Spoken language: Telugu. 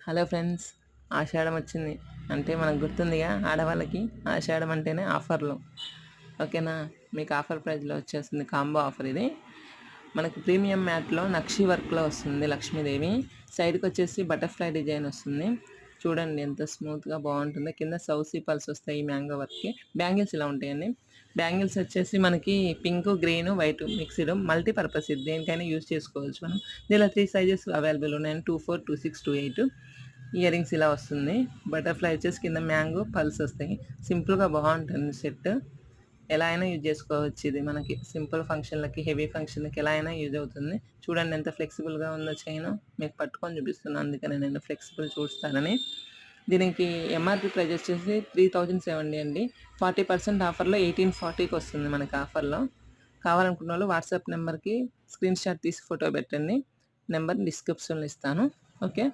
హలో ఫ్రెండ్స్, ఆషాఢం వచ్చింది అంటే మనకు గుర్తుందిగా, ఆడవాళ్ళకి ఆషాఢం అంటేనే ఆఫర్లు. ఓకేనా, మీకు ఆఫర్ ప్రైస్లో వచ్చేస్తుంది కాంబో ఆఫర్. ఇది మనకు ప్రీమియం మ్యాట్లో నక్షి వర్క్లో వస్తుంది. లక్ష్మీదేవి సైడ్కి వచ్చేసి బటర్ఫ్లై డిజైన్ వస్తుంది. చూడండి ఎంత స్మూత్గా బాగుంటుందో. కింద సౌసీ పల్స్ వస్తాయి ఈ మ్యాంగో వర్క్కి. బ్యాంగిల్స్ ఇలా ఉంటాయండి. బ్యాంగిల్స్ వచ్చేసి మనకి pink, green, white mixed multipurpose. ఇది దేనికైనా యూజ్ చేసుకోవచ్చు మనం. దీనిలో 3 సైజెస్ అవైలబుల్ ఉన్నాయి. 24, 26, 28. ఇయర్ రింగ్స్ ఇలా వస్తుంది. బటర్ఫ్లై వచ్చేసి కింద మ్యాంగో పల్స్ వస్తాయి. సింపుల్గా బాగుంటుంది సెట్. ఎలా అయినా యూజ్ చేసుకోవచ్చు. ఇది మనకి సింపుల్ ఫంక్షన్లకి, హెవీ ఫంక్షన్లకి ఎలా అయినా యూజ్ అవుతుంది. చూడండి ఎంత ఫ్లెక్సిబుల్గా ఉందో చైన్. మీకు పట్టుకొని చూపిస్తున్నాను, అందుకని నేను ఫ్లెక్సిబుల్ చూస్తానని. దీనికి ఎంఆర్పి ప్రైస్ వచ్చేసి 3070 అండి. 40% ఆఫర్లో 1840కి వస్తుంది మనకి ఆఫర్లో. కావాలనుకున్న వాళ్ళు వాట్సాప్ నెంబర్కి స్క్రీన్ షాట్ తీసి ఫోటో పెట్టండి. నెంబర్ డిస్క్రిప్షన్లో ఇస్తాను. ఓకే.